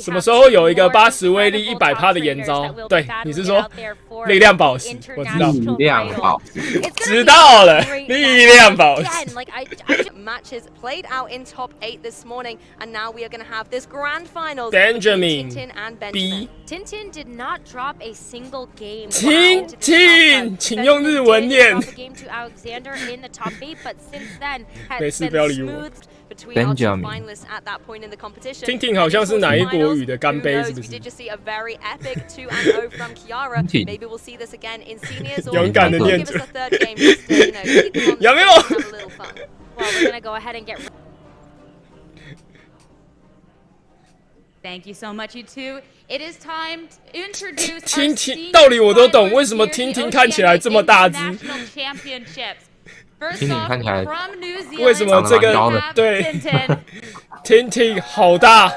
什么时候有一个80威力100%的延招？对，你是说力量宝石？我知道，力量宝石，知道了，力量宝石。Matches played out in top 8 this morning, and now we are going to have this grand finals. Benjamin Tintin and B. Benjamin. Tintin did not drop a single game. Tintin， 请用日文念。Game to Alexander in the top 8, but since then has 没事， been 不要理我。 smoothed between our two finalists at that point in the competition. Tintin 好像是哪一国语的干杯，是不 We 是？ did just see a very epic 2-0 from Kiara. Maybe we'll see this again in seniors, or 勇敢的 give 念 us 着 a third game just to, keep them on the 有没有 stage and have a little fun. Well, we're gonna go ahead and get. Thank you so much, you two. It is time to introduce our 听 senior 道理我都懂， finalists 为什么 here at 听 the 听看起来这么大只？ National Championships. First 听听 off, 看起来 from New Zealand, 为什么这个长得蛮高的 we have 对 Tintin. Tintin 好大？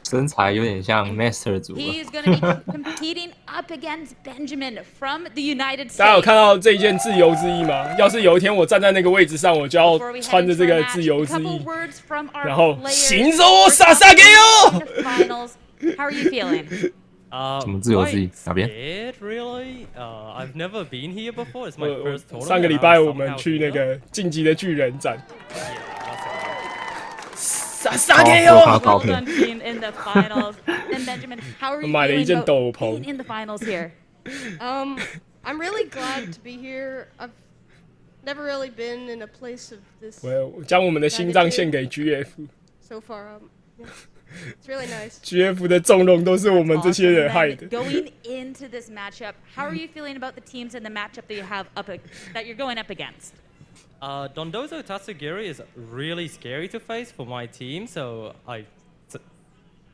身材有点像 Master 组了。 He is going to be competing up against Benjamin from the United 大家有 States. 看到这一件自由之翼吗？要是有一天我站在那个位置上，我就要 Before we head 穿着 into 这 our 个 match, 自由 a 之 couple 翼， words from our 然后 players. 行走我撒撒给我。 In the finals. How are you feeling? 什么自由之翼？哪边？ Really? I've never been here before. It's my 我 first tournament. 上个礼拜我们去那个晋级的巨人展，撒撒给我。 Well done, team, in the finals. And Benjamin, how are you 买了一 feeling 件 about 斗篷 being in the finals here? I'm really glad to be here. I've never really been in a place of this 我将我们的心脏献给 GF。 so far. Yeah. It's really nice. GF 的纵容都是我们这些 Awesome. 人 And 害 then 的。 going into this matchup, how are you feeling about the teams and the matchup that you have that you're going up against? Dondozo Tatsugiri is really scary to face for my team, so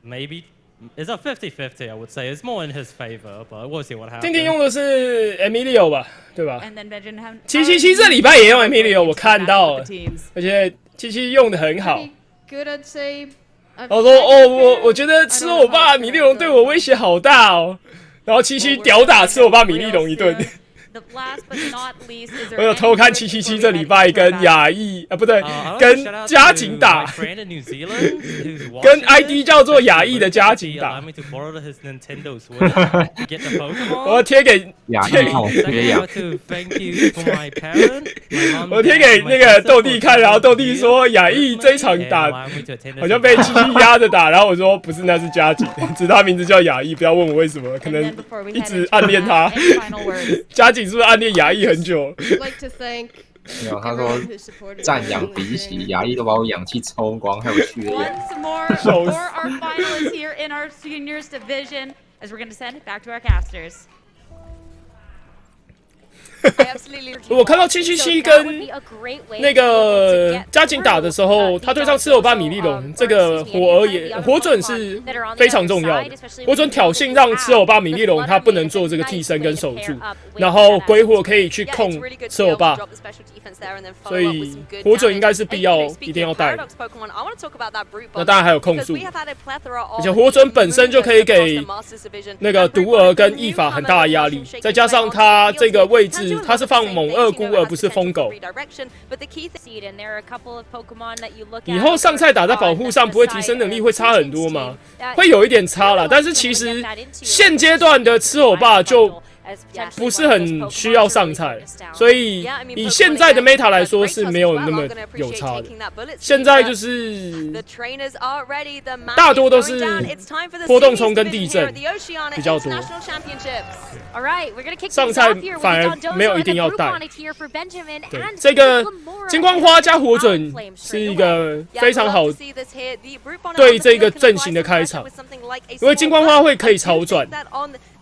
maybe it's a 50-50. I would say it's more in his favor, but we'll see what 丁丁 happens. 用的是 Emilio 吧，对吧？ And then Benjamin, how 777这礼拜也用 Emilio， 我看到了 the，teams. 而且77用的很好。 Pretty good, I'd say. 我说哦，我觉得吃我爸米粒龙对我威胁好大哦。然后77屌打吃我爸米粒龙一顿。 The last but not least, is there 我有偷看777这礼拜跟亚裔不对，跟家景打，跟 ID 叫做亚裔的家景打。我贴给亚裔看我缺氧。我贴给那个豆弟看，然后豆弟说亚裔这一场打好像被77压着打，然后我说不是，那是家景，只是他名字叫亚裔，不要问我为什么，可能一直暗恋他。家景是不是暗恋亚裔很久？ I'd like to thank 没有，他说 everyone who supported 赞 me 扬 along 比 the 起 way. 牙医都把我氧气抽光，还有缺氧。 Once more for our finalists here in our seniors division, as we're going to send it back to our casters. 我看到777跟那个家景打的时候，他对上吃我爸米粒龙，这个火准是非常重要的。火准挑衅让吃我爸米粒龙他不能做这个替身跟守住，然后鬼火可以去控吃我爸，所以火准应该是必要一定要带的。那当然还有控速，而且火准本身就可以给那个毒儿跟异法很大的压力，再加上他这个位置。 他是放猛二姑而不是疯狗。以后上菜打在保护上不会提升能力会差很多吗？会有一点差啦，但是其实现阶段的吃我爸就不是很需要上菜，所以以现在的 meta 来说是没有那么有差的。现在就是大多都是波动冲跟地震比较多，上菜反而没有一定要带。对，这个金光花加火准是一个非常好对这个阵型的开场，因为金光花会可以超转。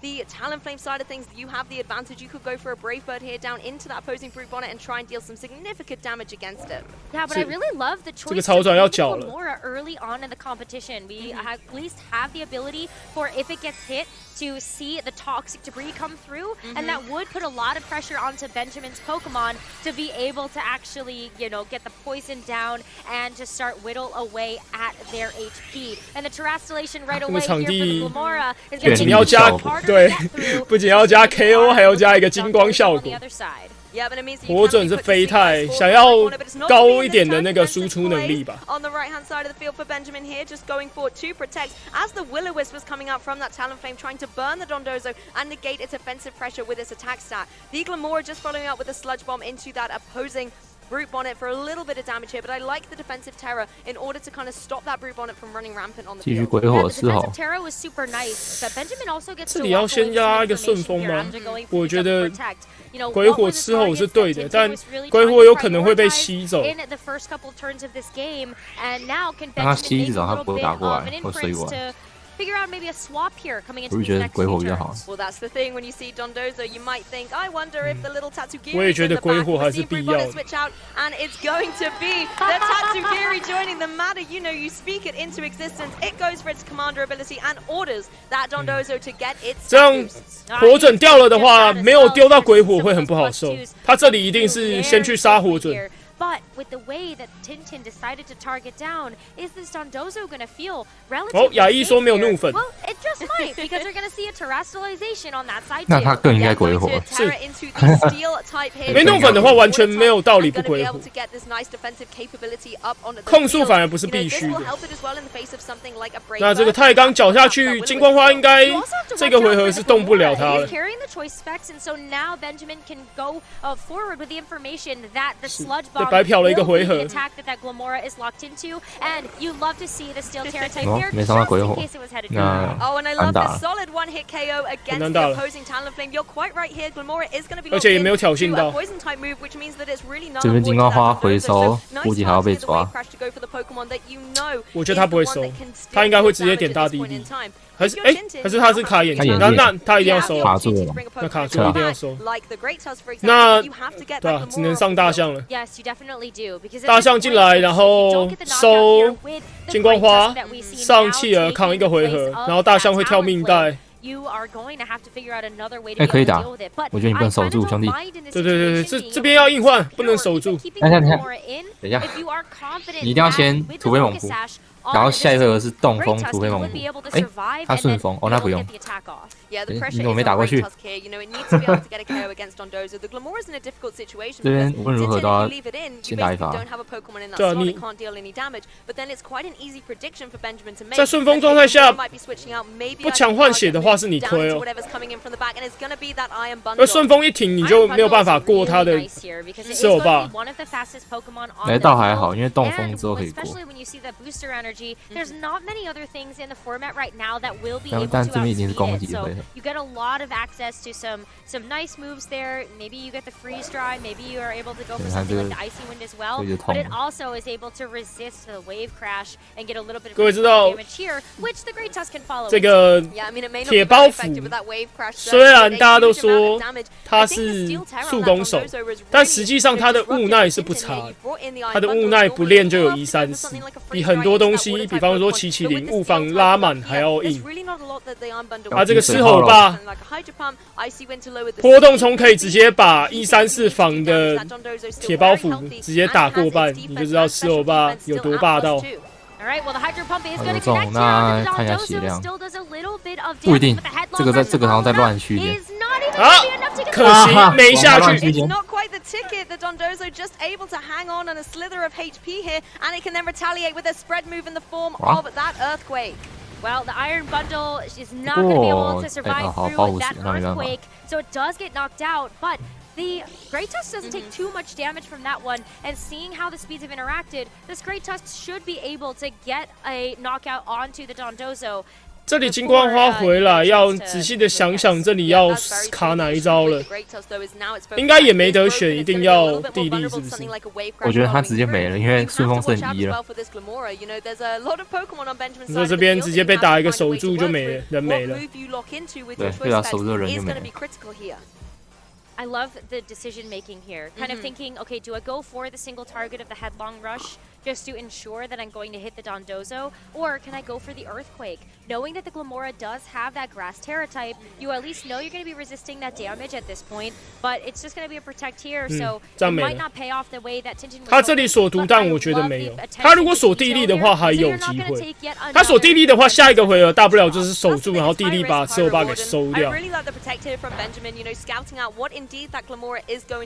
The Talonflame side of things, you have the advantage. You could go for a Brave Bird here down into that opposing Brute Bonnet and try and deal some significant damage against it. Yeah, but I really love the choice 这个超转要缴了。 Gamora early on in the competition. We at least have the ability for if it gets hit to see the toxic debris come through, and that would put a lot of pressure onto Benjamin's Pokemon to be able to actually, you know, get the poison down and to start whittle away at their HP. And the Terastallation right away here for the Gamora is going to be harder to get through. 不仅要加 KO， 还要加一个金光效果。火准是飞太，想要高一点的那个输出能力吧。On the right-hand side of the field for Benjamin here, just going forward to protect as the Will-O-Wisp was coming out from that Talonflame, trying to burn the Dondozo and negate its offensive pressure with its attack stat. The Glamora just following up with a Sludge Bomb into that opposing Brute Bonnet for a little bit of damage here, but I like the defensive Terror in order to kind of stop that Brute Bonnet from running rampant on the field. Yeah, the defensive Terror was super nice, but Benjamin also gets to 这里要先压一个顺风吗？我觉得鬼火吃后是对的，但鬼火有可能会被吸走。让他吸一走，他不会打过来，或水过来。Figure out maybe a swap here coming into 我就觉得鬼火比较好。 Well, that's the thing. When you see Dondozo, you might think, I wonder if the little Tatsugiri 我也觉得鬼火还是必要的。 switch out, and it's going to be the Tatsugiri joining the matter. You know, you speak it into existence. It goes for its commander ability and orders that Dondozo to get its. 这样火准掉了的话，没有丢到鬼火会很不好受。他这里一定是先去杀火准。 But with the way that Tintin decided to target down, is this Dondozo going to feel relatively 哦，雅一说没有怒粉。 Well, it just might because you're going to see a terrestrialization on that side. 那他更应该鬼火。是。没怒粉的话，完全没有道理不鬼火。控速反而不是必须的。那这个太刚缴下去，金光花应该这个回合是动不了他了。 白嫖了一个回合。没伤到鬼火，那难打了。很难打了。而且也没有挑衅到。这边金光花回收，估计还要被抓。我觉得他不会收，他应该会直接点大弟弟。 还是还是他是卡眼镜，那他一定要收，卡住了，那卡住一定要收。那对啊，只能上大象了。大象进来，然后收金光花，上企鹅扛一个回合，然后大象会跳命带。 可以打，我觉得你不能守住，兄弟。对，这边要硬换，不能守住。等一下，你一定要先突飞猛扑。 然后下一回合是动风突飞猛扑，他顺风哦，那不用。你怎么没打过去？这边无论如何都要先打一发。对啊，你在顺风状态下不抢换血的话是你亏哦。而顺风一停，你就没有办法过他的持偶霸。来倒还好，因为动风之后可以过。 There's not many other things in the format right now that will be able to outspeed it. So you get a lot of access to some nice moves there. Maybe you get the freeze dry. Maybe you are able to go for something like the icy wind as well. But it also is able to resist the wave crash and get a little bit of damage here, which the Great Tusk can follow. 这个铁包斧虽然大家都说他是速攻手，但实际上他的物耐是不差的。他的物耐不练就有134，比很多东西。 比方说770物防拉满还要硬，他这个狮吼霸波动冲可以直接把134防的铁包斧直接打过半，你就知道狮吼霸有多霸道。 有中，那看一下血量，不一定，这个好像在乱区间。啊，可惜没下去。 The Dondozo just able to hang on a slither of HP here, and it can then retaliate with a spread move in the form of that earthquake. Well, the Iron Bundle is not going to be able to survive through that earthquake, so it does get knocked out, but the Great Tusk doesn't take too much damage from that one, and seeing how the speeds have interacted, this Great Tusk should be able to get a knockout onto the Dondozo. 这里金光花回来，要仔细的想想这里要卡哪一招了。应该也没得选，一定要地利，是不是？我觉得他直接没了，因为顺风剩1了。你说这边直接被打一个守住就没了，人没了。对，被他守住人就没了。 I love the decision making here. Kind of thinking, okay, do I go for the single target of the headlong rush just to ensure that I'm going to hit the Dondozo, or can I go for the Earthquake? Knowing that the Glamora does have that Grass Terra type, you at least know you're going to be resisting that damage at this point, but it's just going to be a protect here, so it might not pay off the way that Tintin was. 他这里锁独弹，我觉得没有。他如果锁地利的话，还有机会。他锁地利的话，下一个回合大不了就是守住，然后地利把吃欧巴给收掉。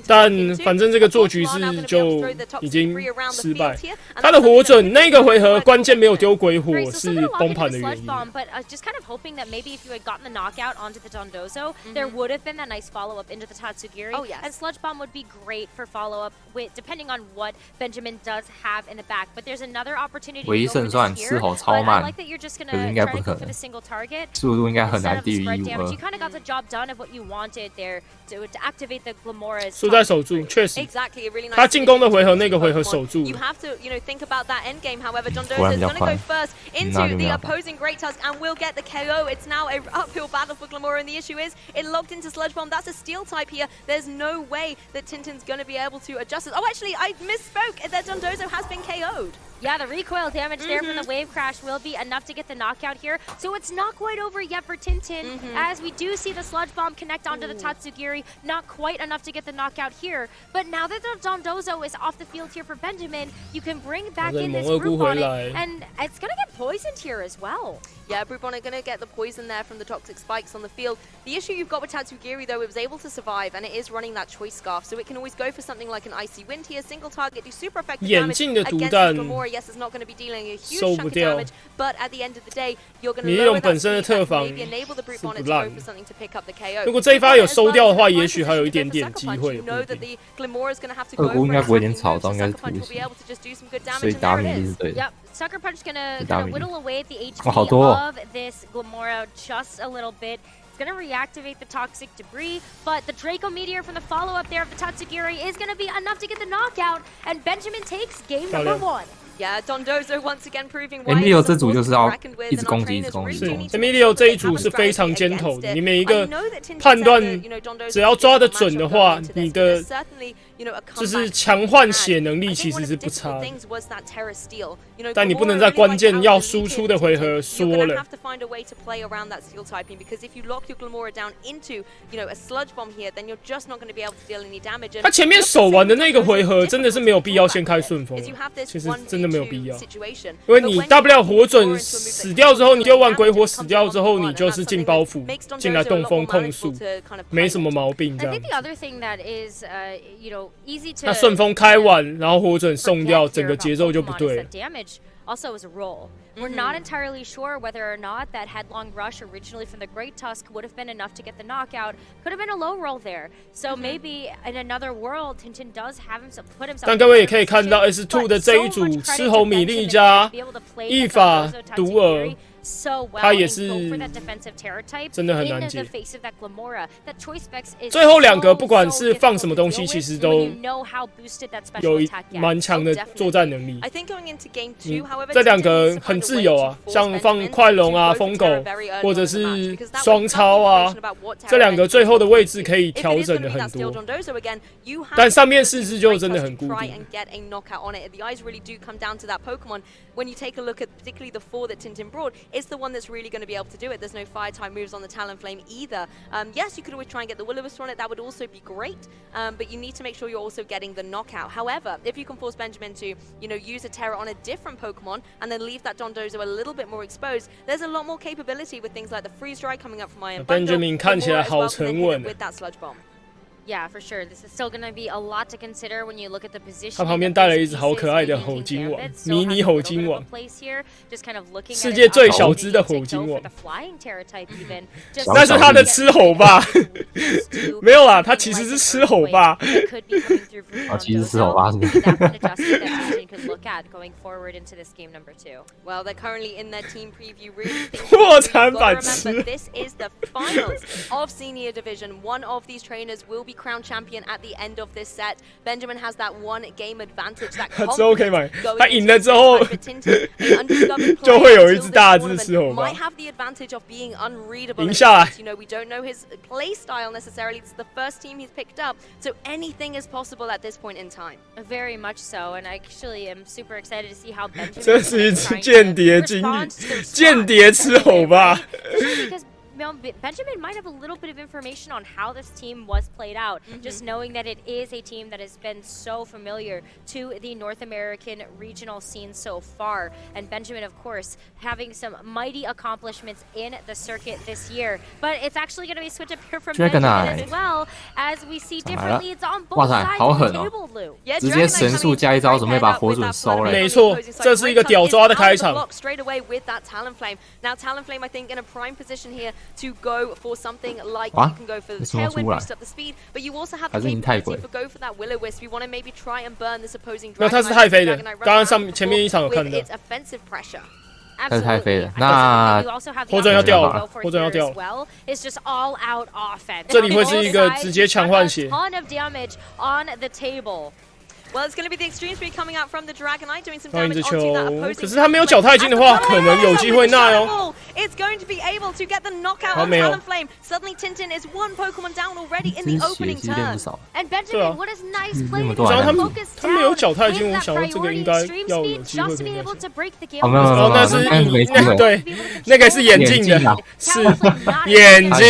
但反正这个做局势就已经失败。他的火准那个回合关键没有丢鬼火是崩盘的原因。But just kind of hoping that maybe if you had gotten the knockout onto the Dondozo, there would have been that nice follow-up into the Tatsugiri. Oh, yes. And Sludge Bomb would be great for follow-up, depending on what Benjamin does have in the back. But there's another opportunity. 唯一胜算嘶吼超慢， I like that you're just 可是应该不可能，速度应该很难低于152。You kind of got the job done of what you wanted there to activate the Glamora's. 输在守住，确实。 Exactly, really nice. 他进攻的回合那个回合守住。 You have to, think about that end game. However, Dondozo is going to go first into the opposing Great Tusk and will get the KO. It's now an uphill battle for Glamora, and the issue is it locked into Sludge Bomb. That's a steel type here. There's no way that Tintin's going to be able to adjust it. Oh, actually, I misspoke. That Dondozo has been KO'd. Yeah, the recoil damage there from the wave crash will be enough to get the knockout here. So it's not quite over yet for Tintin, as we do see the Sludge Bomb connect onto the Tatsugiri. Not quite enough to get the knockout here. But now that the Dondozo is off the field here for Benjamin, you can bring back in this Brute Bonnet, and it's going to get poisoned here as well. Yeah, Brute Bonnet going to get the poison there from the toxic spikes on the field. The issue you've got with Tatsugiri, though, it was able to survive, and it is running that Choice Scarf, so it can always go for something like an Icy Wind here, single target, do super effective damage against Glamora. Yes, it's not going to be dealing a huge chunk of damage, but at the end of the day, you're going to lower that speed and maybe enable the Brute Bonnet to go for something to pick up the KO. 如果这一发有收掉的话，也许还有一点点机会。二姑应该不会连草刀，应该是突袭，所以打米粒是对的。 Sucker Punch gonna whittle away at the HP of this Glamora just a little bit. It's gonna reactivate the toxic debris, but the Draco Meteor from the follow-up there of the Tatsugiri is gonna be enough to get the knockout, and Benjamin takes game number 1. Yeah, Dondozo once again proving why. Emilio 这组就是要一直攻击，一直攻击。是 Emilio 这一组是非常尖头的，你每一个判断只要抓得准的话，你的就是强换血能力其实是不差的。但你不能在关键要输出的回合缩了。他前面守完的那个回合真的是没有必要先开顺风，其实真的没有必要，因为你大不了火准死掉之后，你丢完鬼火死掉之后，你就是进包袱进来动风控速，没什么毛病这样。那顺风开完，然后火准送掉，整个节奏就不对了。 Also as a roll. We're not entirely sure whether or not that headlong rush originally from the Great Tusk would have been enough to get the knockout. Could have been a low roll there. So maybe in another world, Tintin does have himself put himself. 但各位也可以看到 S2 的这一组狮吼米粒加一法独耳。 他也是真的很难解。最后两个不管是放什么东西，其实都有蛮强的作战能力。这两个很自由啊，像放快龙啊、疯狗，或者是双超啊，这两个最后的位置可以调整的很多。但上面四只就真的很固定。 It's the one that's really going to be able to do it. There's no fire type moves on the Talonflame either. Yes, you could always try and get the Will-O-Wisp on it. That would also be great. But you need to make sure you're also getting the knockout. However, if you can force Benjamin to, use a Terror on a different Pokemon and then leave that Dondozo a little bit more exposed, there's a lot more capability with things like the Freeze Dry coming up from Iron Bundle. Benjamin 看起来好沉稳。 With that Sludge Bomb. Yeah, for sure. This is still going to be a lot to consider when you look at the position. 他旁边带了一只好可爱的吼金王，迷你吼金王，世界最小只的吼金王。那是他的吃吼吧？没有啦，他其实是吃吼吧。啊，其实吃吼吧是。Well, they're currently in their team preview, really thinking. 破产版吃。 But this is the finals of Senior Division. One of these trainers will be be crowned champion at the end of this set. Benjamin has that one game advantage. That 他之后可以买，他赢了之后就会有一只大只吃猴吧。 might have the advantage of being unreadable. 赢下来 You know, we don't know his play style necessarily. It's the first team he's picked up, so anything is possible at this point in time. Very much so, and I actually am super excited to see how Benjamin. 这是一只间谍经理，间谍吃猴吧。 Benjamin might have a little bit of information on how this team was played out, just knowing that it is a team that has been so familiar to the North American regional scene so far. And Benjamin, of course, having some mighty accomplishments in the circuit this year. But it's actually going to be switched up here from Benjamin as well, as we see different leads on both sides of the table, Lou. 直接神速加一招，准备把火准收了。没错，这是一个屌抓的开场。 Straight away with that Talonflame. Now Talonflame, I think, in a prime position here to go for something like you can go for the tailwind, boost up the speed, but you also have the capability to go for that Will-O-Wisp. You want to maybe try and burn this opposing dragon. 那他是太飞的，刚刚前面一场有看到。 Its offensive pressure. 他是太飞了，那火准要掉了，火准要掉了。这里会是一个直接强换血。 Well, it's going to be the extreme speed coming out from the Dragonite, doing some 欢迎 damage 这 onto 球 that opposing. 可是他没有脚太近的话，可能有机会奈哦。 It's going to be able to get the knockout on Talonflame. Suddenly, Tintin is one Pokemon down already in the opening turn. And Benjamin, what a nice play to focus down. 他没有脚太近，我想说这个应该要有机会。 哦，没有，那是对，那个是眼镜的，是眼镜。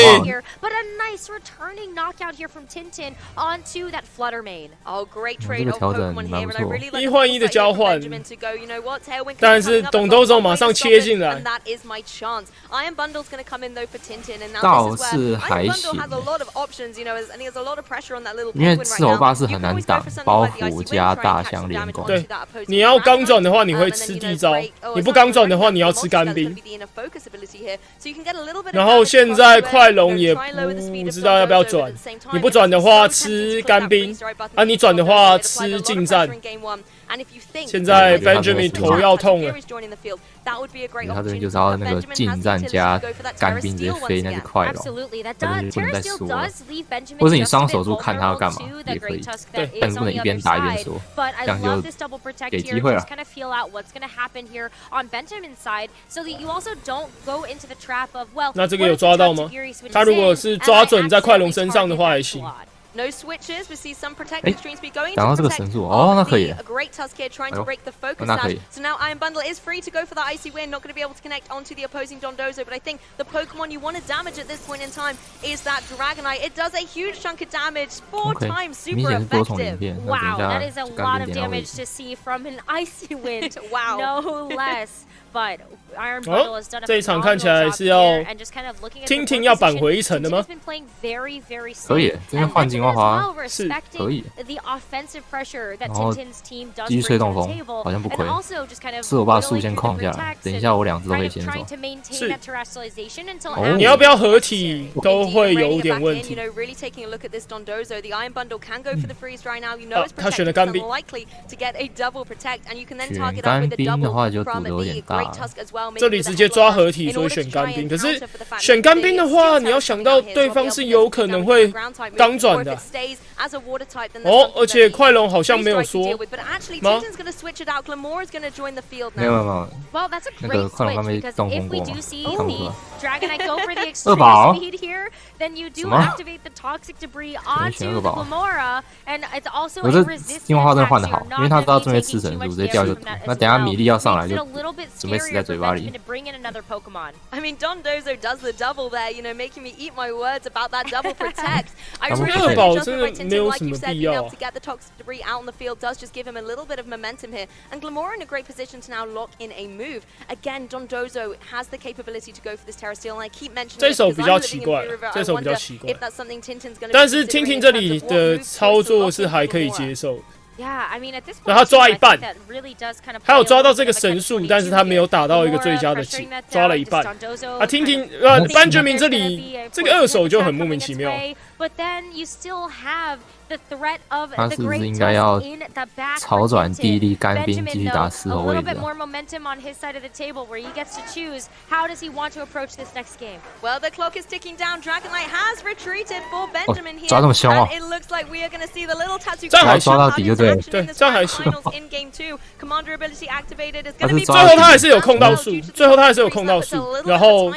But a nice returning knockout here from Tintin onto that Flutter Mane. Oh, great trade of Pokemon here, but I really like 1换1的交换， to go. You know what? Tailwind 但是董豆总马上切进来。 And that is my chance. Iron Bundle's going to come in though for Tintin, and now 倒 this is 是 where 还 Iron 行 Bundle has a lot of options. You know, and he has a lot of pressure on that little 因为 penguin 刺 right 猴 now. 霸是很难挡，包袱加大象连攻。对，你要刚转的话，你会吃地招；你不刚转的话，你要吃干冰。然后现在快龙也不知道要不要转，你不转的话吃干冰，啊，你转的话吃近战。 现在 Benjamin 头要痛了。他这边就是要那个近战加干冰直接飞那只快龙，但是不能再说了。或是你双手柱看他要干嘛也可以，对，但是不能一边打一边说，这样就给机会了。那这个有抓到吗？他如果是抓准在快龙身上的话还行。 No switches. We see some protected stream speed going 讲到 to 这个 protect 神速哦，那可以。 a great tusk here trying to break the focus 那可以。 So now Iron Bundle is free to go for the icy wind. Not going to be able to connect onto the opposing Dondozo, but I think the Pokemon you want to damage at this point in time is that Dragonite. It does a huge chunk of damage, 4 times, super effective. Wow, that is a lot of damage to see from an icy wind. Wow, no less. But Iron Bundle has done a 这一场看起来是要听听要扳回一城的吗？可以，这边换金花花是可以。然后继续吹动风，好像不亏。是我把树先框下来，等一下我2只都可以先走。是。哦，你要不要合体都会有点问题。他选了干冰。选干冰的话就赌的有点大。 这里直接抓合体，所以选干冰。可是选干冰的话，你要想到对方是有可能会刚转的。哦，而且快龙好像没有说吗？没有，那个快龙还没动风过吗？看不出来。2宝？什么？选2宝。可是金花花真的换得好，因为他知道这边吃神速，直接掉就赌。那等下米粒要上来就准备死在嘴巴里。I mean, Dondozo does the double there, you know, making me eat my words about that double protect. I really 2宝真的没有什么必要。 To get the toxic debris out on the field does just give him a little bit of momentum here, and Glamora in a great position to now lock in a move. Again, Dondozo has the capability to go for this Terra Steel, and I keep mentioning 这手比较奇怪，这手比较奇怪。但是听听这里的操作是还可以接受。 然后他抓一半，还有抓到这个神速，但是他没有打到一个最佳的技，抓了一半。啊，听听，Benjamin 这里这个2手就很莫名其妙。but then you still have the threat of 他 the 是不是 great 应该要 tusk in the back 草转地利干兵 Benjamin 继续打 though, 四 a 号位 little 置 bit more momentum on his side of the table where he gets to choose how does he want to approach this next game. Well, the clock is ticking down. Dragonite has retreated for Benjamin here. 抓这么凶哦 And it looks like we are going to see the little tattoo 这样还行 抓到底就对了 对这样还行 in game 2. Commander ability activated is 他 going to 是 be 抓最后他还是有控到数，最后他还是有控到数，然后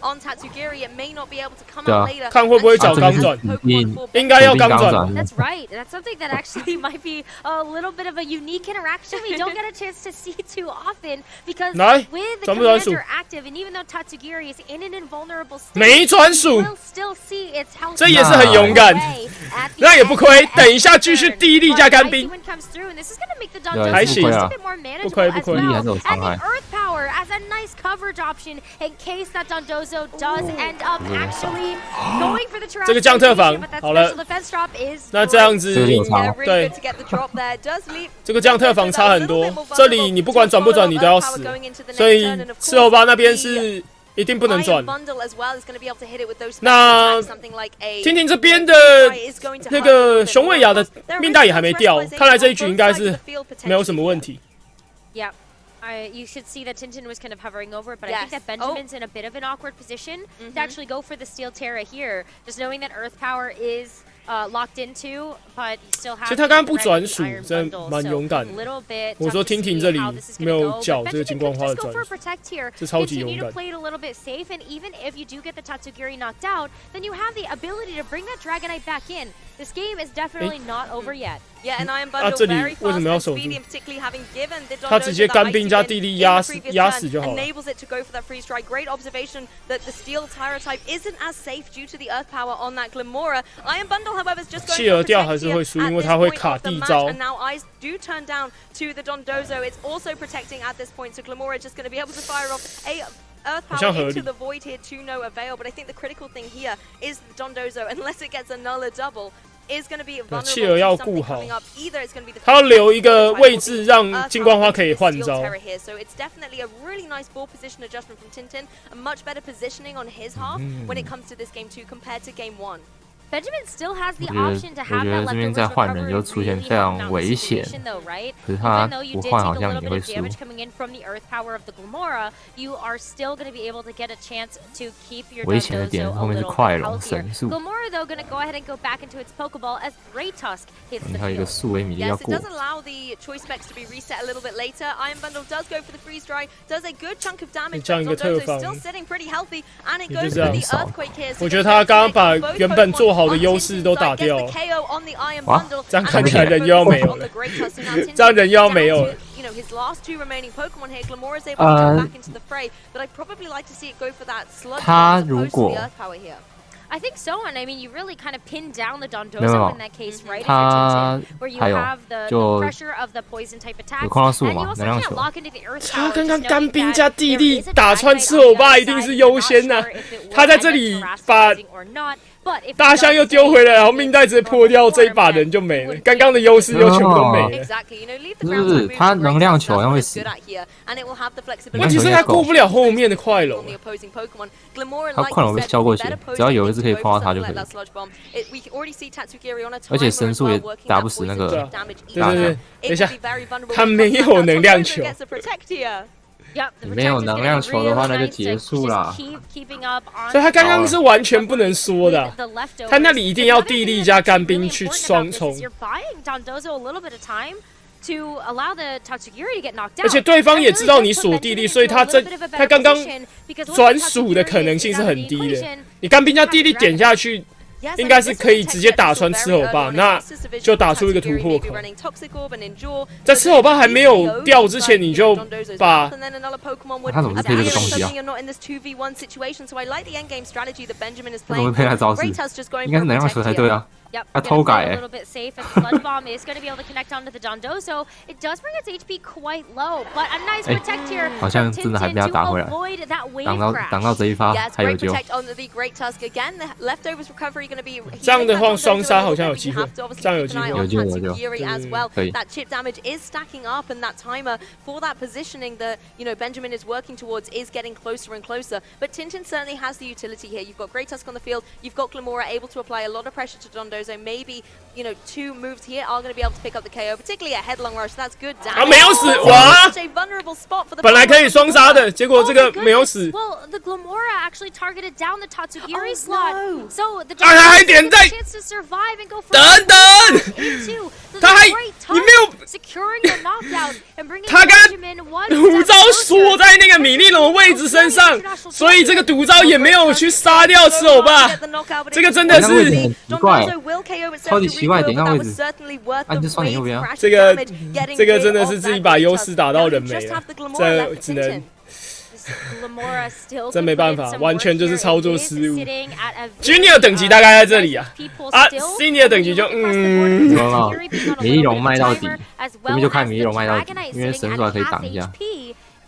on Tatsugiri, it may not be able to come 对啊 out later. 看会不会找钢转，应该要钢转。 That's right. That's something that actually might be a little bit of a unique interaction we don't get a chance to see too often because 来 with the 转不转属 commander active and even though Tatsugiri is in an invulnerable state, 没专属 we'll still see its health 这也是很勇敢 away at the 那也不 end 亏 of， 等一下继续 turn. 地利加 But 干兵 Icy Wind comes through, and this is going to make the 对， Dondozo 还 不 行 亏 just 啊 a bit more manageable 不亏不 as 亏 well. 还是有伤 And 害 the Earth Power as a nice coverage option in case that Dondozo does end up actually going for the trap. 这个降特防 But that 好了 special defense drop is 那这样子这个有差 Yeah, really 对 good to get the drop there. Does leave 这个降特防差很多，这里你不管转不转你都要死，所以四后八那边是一定不能转。那听听这边的那个熊尾牙的命带也还没掉，看来这一局应该是没有什么问题。 Yeah. You should see that Tintin was kind of hovering over it, but I think that Benjamin's in a bit of an awkward position to actually go for the Steel Terra here, just knowing that Earth Power is locked into, but you still have. 其实他刚刚不转属，真的蛮勇敢的。我说听听这里没有缴这个金光花的转属，这超级勇敢。 Play it a little bit safe, and even if you do get the Tatsugiri knocked out, then you have the ability to bring that Dragonite back in. This game is definitely not over yet. Yeah, and Iron 啊， Bundle 这里 very 为什 fast 么要 and 守住 speedy, and particularly having given the 他直接 Dondozo 干 that 兵 icy 加 win 地利 in 压 the 死 previous 压 turn 死就好了。 enables it to go for that freeze strike. Great observation that the Steel Tyra type isn't as safe due to the Earth Power on that Glamora. Iron Bundle, however, is just going 企鹅 for 掉 protect 还是 here 会输， at 因为 this 他会 point 卡 of the 地 match, 招 and。now eyes do turn down to the Dondozo. It's also protecting at this point, so Glamora just going to be able to fire off a Earth Power into the void here to no avail. But I think the critical thing here is the Dondozo, unless it gets a null or double, is going to be vulnerable 企鹅要 to 顾 something 好 coming up. Either it's going to be the 他要留一个位置让金光花可以换招。 here. So it's definitely a really nice ball position adjustment from Tintin, a much better positioning on his half when it comes to this game 2 compared to game 1. Benjamin still has the 我 option to 觉 have 得 that 这边 leftovers 再换人 recover 就 in 出现 really 非常 knockdown 危险， situation though, right? 可是他 Even though you 不 did 换 take 好 a 像 little 也 bit 会 of 输。 damage coming in from the Earth Power of the Glamora, you are still going to be able to get a chance to keep your 危险的点 Dondozo 后 a 面是 little 快 bit 龙 healthier. 神速， Glamora though going to go ahead and go back into its Pokeball as Great Tusk hits the 还有一个 field. 数维米粒要 Yes, it 过 does。allow the choice specs to be reset a little bit later. Iron Bundle does go for the freeze dry, does a good chunk of damage, 这样 but 一个特 Dondozo 防 still sitting pretty healthy, and it 也就 goes 这 for 样 the Earthquake here. So 我觉得他刚刚把原本做好的优势都打掉了。 哇，这样看起来人又要没有了，这样人又要没有了。 His last 2 remaining Pokemon here, Glamora is able to come back into the fray, but I'd probably like to see it go for that sludge as opposed to the Earth Power here. I think so, and I mean, you really kind of pinned down the 没有 Dondozo in that case, right? If you're 他 Tintin, where you 还有 have the 就 pressure of the poison type attacks, 有控到数 and you 嘛， also 能量 can't 球。 lock into the Earth 他 Power. 刚刚 just 干 knowing 兵 that 加地 there 利 is a 打穿 Dragonite 吃 on 欧 the 巴 other 一定 side. 是 You're 优 not 先呐 sure if it will 他在 end 这 up 里把 terraforming or not, but if it 大象 does 又丢回来，然后命带直接破掉，这一把人就没了，刚刚的优势又全部都没了。 Exactly, you know, leave 不 the 是 ground type 他 moves 能 great 量 stuff. 球好像 That's 会 what it's 死 good at here, and it will have the flexibility. 问题是他过不了后面的快龙 On。the opposing Pokemon. Glamora, 他 like 快龙 you 被 said, 削过去 better， 只要有一只 positioning 可以 to 碰到 go 他 for 就 something 可以 like that sludge bomb. We can already see Tatsugiri on a 而且 timer 神 as 速也 well, working 打 that 不死那 poison 个 to damage 对 大 对 each 对 other. 等一 It 下 will be very vulnerable 他 when it 没 comes to 有 that. 能量 Dondozo 球 gets a protect here. Yep, the 没有 protect is 能 gonna 量 be 球的话 really 那就 nice 结 to 束 just 啦。 keeping up on 所以他刚刚是完全不能说的啊、 the leftovers. 他那里一定要地利加干兵 Really 去 important 双 about this 冲 is，you're buying Dondozo a little bit of time to allow the Tatsugiri to get knocked out. 而且对方也知道你锁地利，所以他刚刚转属的可能性是很低的。你干兵加地利点下去，应该是可以直接打穿吃偶霸，那就打出一个突破口。在吃偶霸还没有掉之前，你就把他怎么是配这个东西啊？他怎么会配他招式？应该是能量球才对啊。 Yep, 他偷改 a little bit safe, and Sludge Bomb is going to be able to connect onto the Dondozo. It does bring its HP quite low, but a nice protect here 好像真的还被他打回来。 to avoid that 挡到这一发还有救。这样的话双杀好像有机会，这样有机会，有救。可以。 That chip damage is stacking up, and that timer for that positioning that Benjamin is working towards is getting closer and closer. But Tintin certainly has the utility here. You've got Great Tusk on the field. You've got Glamora able to apply a lot of pressure to Dondozo. Maybe 2 moves here are going to be able to pick up the KO, particularly a headlong rush. That's good damage. 啊，没有死哇！本来可以双杀的，结果这个没有死。 Well, the Glamora actually targeted down the Tatsugiri slot, so the 还点在 chance to survive and go for 等等，他还你没有 securing the knockout and bringing 他刚 Benjamin one 毒招锁在那个米利龙的位置身上，所以这个毒招也没有去杀掉吃欧巴。这个真的是很奇怪，超级奇怪，点上位置，按就双点右边啊。这个真的是自己把优势打到人没了，这只能。 真没办法，完全就是操作失误。Junior 等级大概在这里啊，Senior 等级就米利龙卖到底，这边就看米利龙卖到底，因为神出来可以挡一下。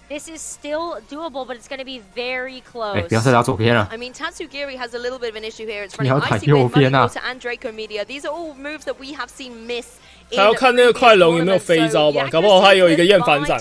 This is still doable, but it's going to be very close. 不要再打左边了。 I mean, Tatsugiri has a little bit of an issue here. It's running Icy Wind, Muddy Water, and Draco Meteor. These are all moves that we have seen miss. 他要看那个快龙有没有飞招吧，搞不好他有一个厌烦斩，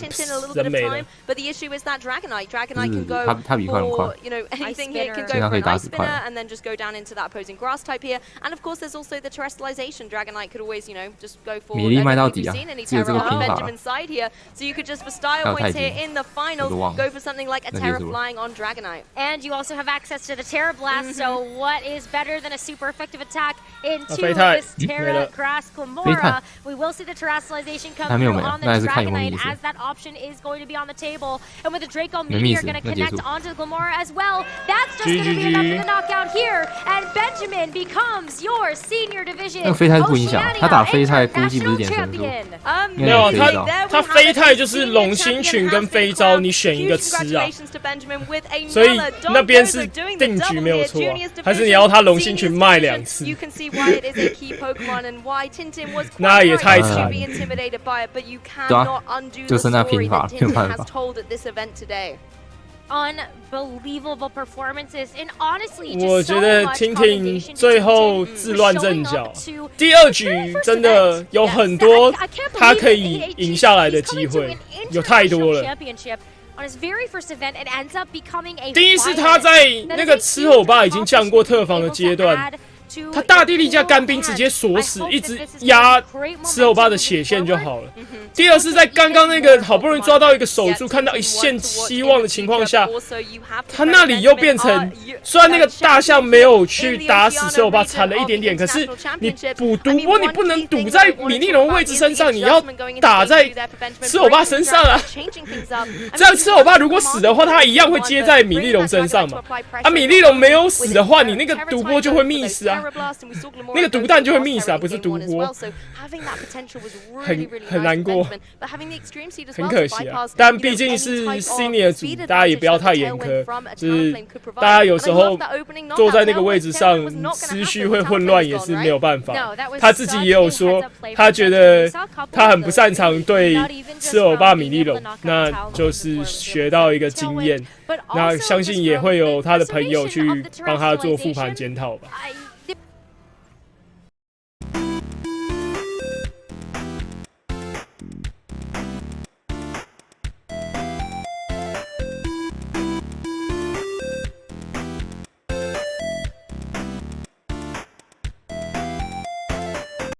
人没了。 But the issue is that Dragonite can go 他比快龙快 for anything here. Can go for an Ice Spinner and then just go down into that opposing grass type here. And of course, there's also the terrestrialization. Dragonite could always just go for. 米粒卖到底啊，只有这个拼法。 Benjamin's side here, so you could just for style points here in the final go for something like a Terra flying on Dragonite. And you also have access to the Terra Blast. So what is better than a super effective attack into this Terra Grass Glamora? We will see the terrestrialization come through on the Dragonite as that option is going to be on the table. And with the Draco Meteor going to connect onto the Glamora as well, that's just going to be enough for the knockout here. And Benjamin becomes your senior division. 那个飞太不影响，他打飞太估计不是点神速。没有，他飞太就是龙星群跟飞招，你选一个吃啊。所以那边是定局没有错啊，还是你要他龙星群卖2次？那也太惨。 对啊，就是那拼法，没有办法。 Unbelievable performances, and honestly, 我觉得听听最后自乱阵脚，第2局真的有很多他可以赢下来的机会，有太多了。第一是他在那个吃火吧已经降过特防的阶段。 他大地利加干冰直接锁死，一直压吃欧巴的血线就好了。第二是在刚刚那个好不容易抓到一个守住，看到一线希望的情况下，他那里又变成虽然那个大象没有去打死吃欧巴，惨了一点点，可是你补毒波你不能赌在米利龙位置身上，你要打在吃欧巴身上啊。这样吃欧巴如果死的话，他一样会接在米利龙身上嘛。啊，米利龙没有死的话，你那个毒波就会miss啊。 那个毒弹就会 miss 啊，不是毒波，很难过，很可惜啊。但毕竟是 senior 组，大家也不要太严苛，就是大家有时候坐在那个位置上，思绪会混乱也是没有办法。他自己也有说，他觉得他很不擅长对吃欧巴米利龙，那就是学到一个经验。那相信也会有他的朋友去帮他做复盘检讨吧。